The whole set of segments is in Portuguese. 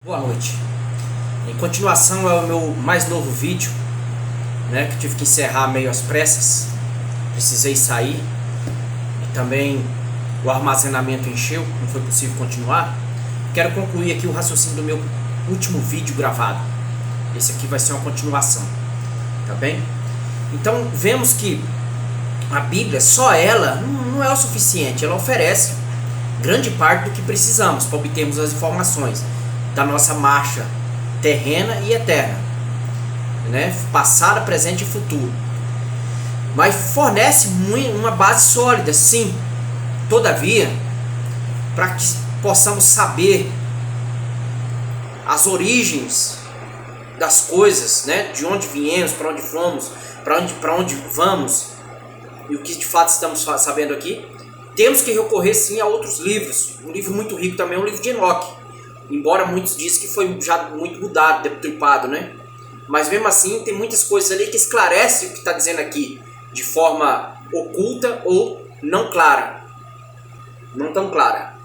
Boa noite. Em continuação ao meu mais novo vídeo, né, que tive que encerrar meio às pressas, precisei sair e também o armazenamento encheu, não foi possível continuar. Quero concluir aqui o raciocínio do meu último vídeo gravado. Esse aqui vai ser uma continuação, tá bem? Então vemos que a Bíblia, só ela, não é o suficiente, ela oferece grande parte do que precisamos para obtermos as informações da nossa marcha terrena e eterna, né? Passado, presente e futuro. Mas fornece uma base sólida, sim. Todavia, para que possamos saber as origens das coisas, né? De onde viemos, para onde fomos, para onde vamos e o que de fato estamos sabendo aqui, temos que recorrer sim a outros livros. Um livro muito rico também é o livro de Enoque, embora muitos dizem que foi já muito mudado, deturpado, né? Mas mesmo assim tem muitas coisas ali que esclarecem o que está dizendo aqui de forma oculta ou não clara, não tão clara.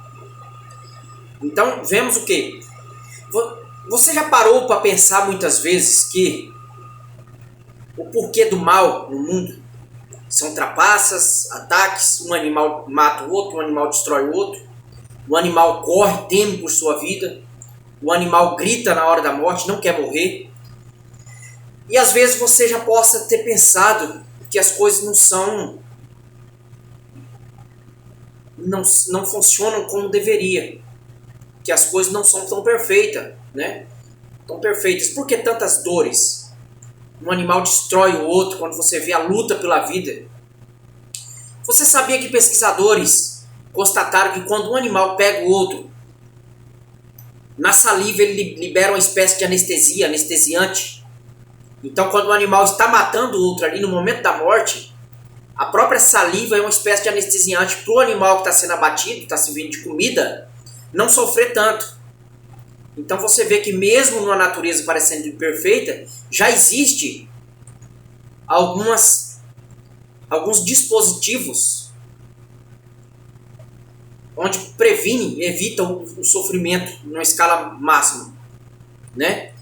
Então vemos o que? Você já parou para pensar muitas vezes que o porquê do mal no mundo são trapaças, ataques, um animal mata o outro, um animal destrói o outro, o animal corre, teme por sua vida, o animal grita na hora da morte, não quer morrer. E às vezes você já possa ter pensado que as coisas não funcionam como deveria, que as coisas não são tão perfeitas, né? Tão perfeitas. Por que tantas dores? Um animal destrói o outro quando você vê a luta pela vida. Você sabia que pesquisadores constataram que quando um animal pega o outro, na saliva ele libera uma espécie de anestesia, anestesiante. Então quando o animal está matando o outro ali no momento da morte, a própria saliva é uma espécie de anestesiante para o animal que está sendo abatido, está servindo de comida, não sofrer tanto. Então você vê que mesmo numa natureza parecendo imperfeita, já existe alguns dispositivos onde previne, evita o sofrimento numa escala máxima, né?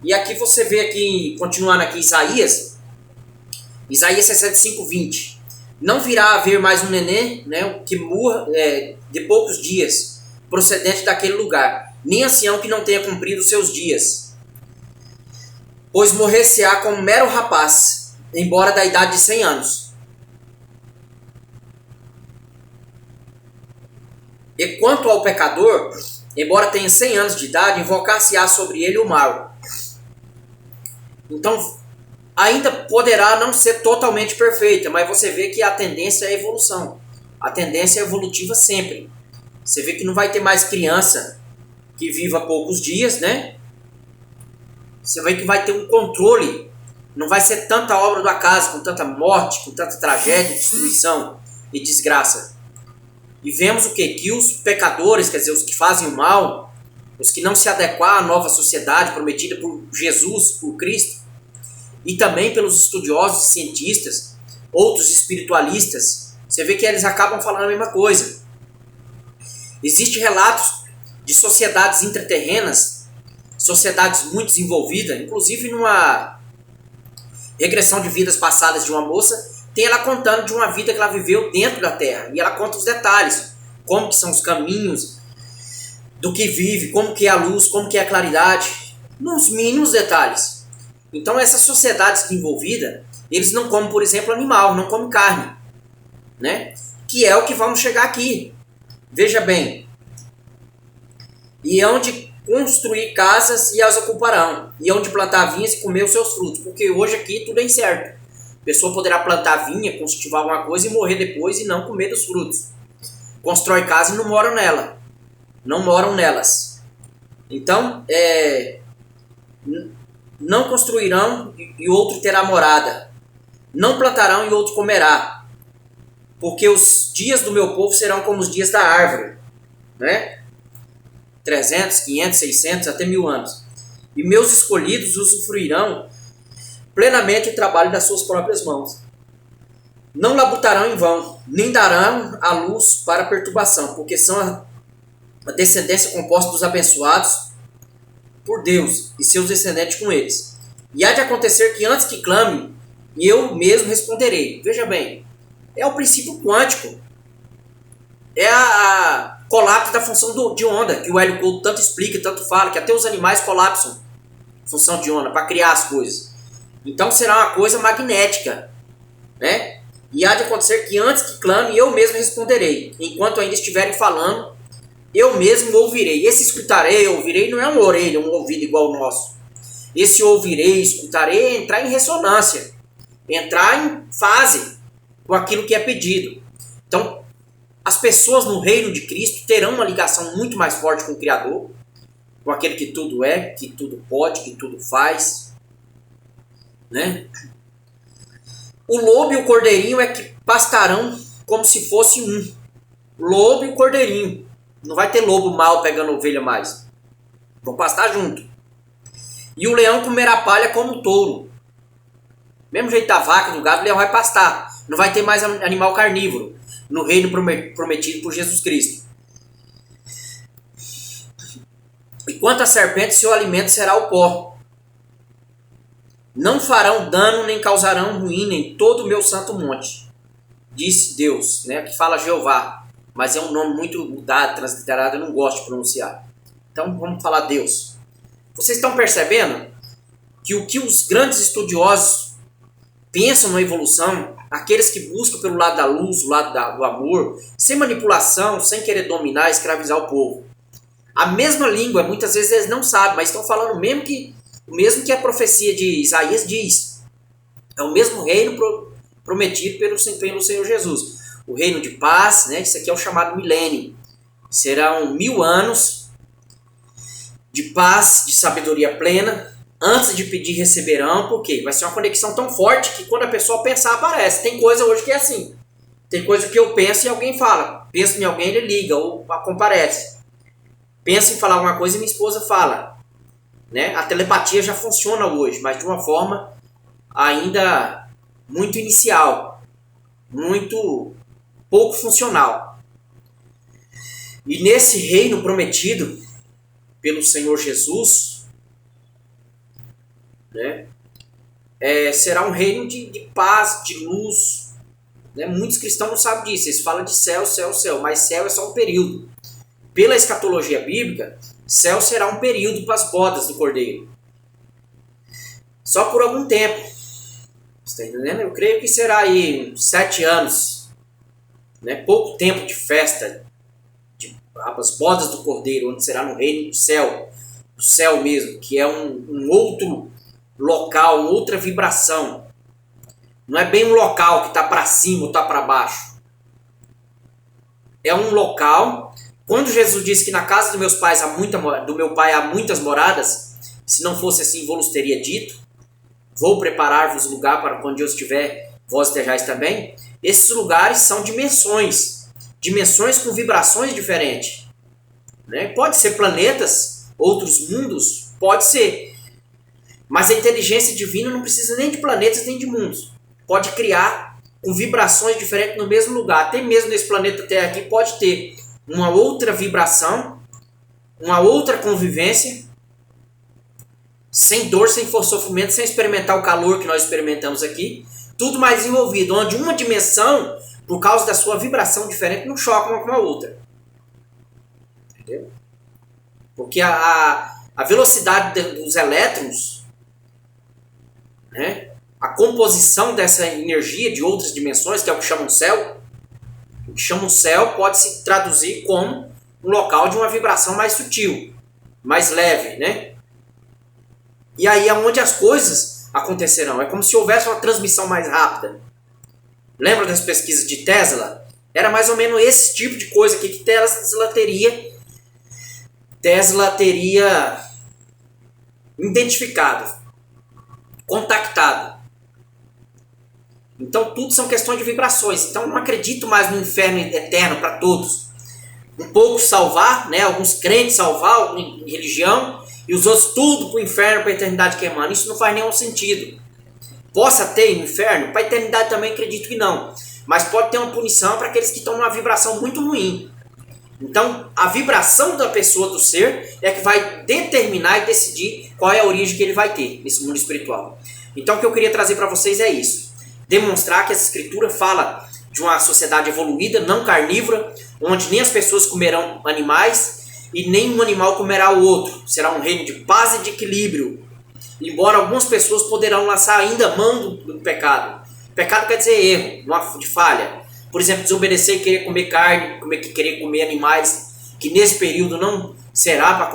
E aqui você vê aqui, continuando aqui, Isaías 65:20. Não virá haver mais um neném, né, que morra de poucos dias, procedente daquele lugar, nem ancião que não tenha cumprido os seus dias, pois morrer-se-á como mero rapaz, embora da idade de 100 anos. E quanto ao pecador, embora tenha 100 anos de idade, invocar-se-á sobre ele o mal. Então, ainda poderá não ser totalmente perfeita, mas você vê que a tendência é a evolução. A tendência é evolutiva sempre. Você vê que não vai ter mais criança que viva poucos dias, né? Você vê que vai ter um controle. Não vai ser tanta obra do acaso, com tanta morte, com tanta tragédia, destruição e desgraça. E vemos o quê? Que os pecadores, quer dizer, os que fazem o mal, os que não se adequam à nova sociedade prometida por Jesus, por Cristo, e também pelos estudiosos e cientistas, outros espiritualistas, você vê que eles acabam falando a mesma coisa. Existem relatos de sociedades intraterrenas, sociedades muito desenvolvidas, inclusive numa regressão de vidas passadas de uma moça, tem ela contando de uma vida que ela viveu dentro da Terra. E ela conta os detalhes, como que são os caminhos, do que vive, como que é a luz, como que é a claridade, nos mínimos detalhes. Então essas sociedades desenvolvidas, eles não comem, por exemplo, animal, não comem carne, né? Que é o que vamos chegar aqui. Veja bem, e onde construir casas e as ocuparão, e onde plantar vinhas e comer os seus frutos, porque hoje aqui tudo é incerto. A pessoa poderá plantar vinha, cultivar alguma coisa e morrer depois e não comer dos frutos. Constrói casa e não moram nela, não moram nelas. Então, não construirão e outro terá morada, não plantarão e outro comerá, porque os dias do meu povo serão como os dias da árvore, né? 300, 500, 600, até 1000 anos. E meus escolhidos usufruirão plenamente o trabalho das suas próprias mãos. Não labutarão em vão, nem darão a luz para perturbação, porque são a descendência composta dos abençoados por Deus e seus descendentes com eles. E há de acontecer que antes que clame, eu mesmo responderei. Veja bem, é o princípio quântico. É a colapso da função de onda, que o Hélio Couto tanto explica e tanto fala, que até os animais colapsam função de onda para criar as coisas. Então será uma coisa magnética, né? E há de acontecer que antes que clame, eu mesmo responderei. Enquanto ainda estiverem falando, eu mesmo ouvirei. Esse escutarei, ouvirei, não é uma orelha, um ouvido igual ao nosso. Esse ouvirei, escutarei é entrar em ressonância, entrar em fase com aquilo que é pedido. Então, as pessoas no reino de Cristo terão uma ligação muito mais forte com o Criador, com aquele que tudo é, que tudo pode, que tudo faz, né? O lobo e o cordeirinho é que pastarão como se fosse um. Lobo e o cordeirinho. Não vai ter lobo mau pegando ovelha mais. Vão pastar junto. E o leão comerá palha como um touro. Mesmo jeito da vaca, do gado, o leão vai pastar. Não vai ter mais animal carnívoro no reino prometido por Jesus Cristo. E quanto à serpente, seu alimento será o pó. Não farão dano nem causarão ruína em todo o meu santo monte, disse Deus, né? Que fala Jeová, mas é um nome muito mudado, transliterado, eu não gosto de pronunciar. Então vamos falar Deus. Vocês estão percebendo que o que os grandes estudiosos pensam na evolução, aqueles que buscam pelo lado da luz, o lado do amor, sem manipulação, sem querer dominar, escravizar o povo. A mesma língua, muitas vezes eles não sabem, mas estão falando o mesmo que a profecia de Isaías diz. É o mesmo reino prometido pelo Senhor Jesus. O reino de paz, né? Isso aqui é o chamado milênio. Serão 1000 anos de paz, de sabedoria plena. Antes de pedir, receberão, porque vai ser uma conexão tão forte que quando a pessoa pensar, aparece. Tem coisa hoje que é assim. Tem coisa que eu penso e alguém fala. Penso em alguém, ele liga ou comparece. Penso em falar alguma coisa e minha esposa fala. Né? A telepatia já funciona hoje, mas de uma forma ainda muito inicial. Muito pouco funcional. E nesse reino prometido pelo Senhor Jesus, né? Será um reino de paz, de luz. Né? Muitos cristãos não sabem disso. Eles falam de céu, céu, céu. Mas céu é só um período. Pela escatologia bíblica, céu será um período para as bodas do Cordeiro. Só por algum tempo. Você está entendendo? Eu creio que será aí 7 anos. Né? Pouco tempo de festa. As bodas do Cordeiro, onde será no reino do céu mesmo, que é um outro local, outra vibração. Não é bem um local que está para cima ou está para baixo. É um local. Quando Jesus disse que na casa dos meus pais do meu pai há muitas moradas, se não fosse assim, vos teria dito: vou preparar-vos lugar para quando eu estiver, vós estejais também. Esses lugares são dimensões com vibrações diferentes. Né? Pode ser planetas, outros mundos, pode ser. Mas a inteligência divina não precisa nem de planetas nem de mundos. Pode criar com vibrações diferentes no mesmo lugar. Até mesmo nesse planeta Terra aqui pode ter uma outra vibração, uma outra convivência, sem dor, sem sofrimento, sem experimentar o calor que nós experimentamos aqui. Tudo mais envolvido, onde uma dimensão, por causa da sua vibração diferente, não choca uma com a outra. Entendeu? Porque a velocidade dos elétrons, né? A composição dessa energia de outras dimensões, que é o que chamam céu, o que chamam céu pode se traduzir como um local de uma vibração mais sutil, mais leve, né? E aí é onde as coisas acontecerão. É como se houvesse uma transmissão mais rápida. Lembra das pesquisas de Tesla? Era mais ou menos esse tipo de coisa aqui que Tesla teria identificado, contactado. Então tudo são questões de vibrações. Então não acredito mais no inferno eterno para todos. Um pouco salvar, né? Alguns crentes salvar em religião e os outros tudo para o inferno, para a eternidade queimando. Isso não faz nenhum sentido. Possa ter no inferno, para a eternidade também acredito que não. Mas pode ter uma punição para aqueles que estão numa vibração muito ruim. Então, a vibração da pessoa, do ser, é que vai determinar e decidir qual é a origem que ele vai ter nesse mundo espiritual. Então, o que eu queria trazer para vocês é isso. Demonstrar que essa escritura fala de uma sociedade evoluída, não carnívora, onde nem as pessoas comerão animais e nem um animal comerá o outro. Será um reino de paz e de equilíbrio. Embora algumas pessoas poderão lançar ainda mão do pecado. Pecado quer dizer erro, de falha. Por exemplo, desobedecer e querer comer carne, querer comer animais, que nesse período não será para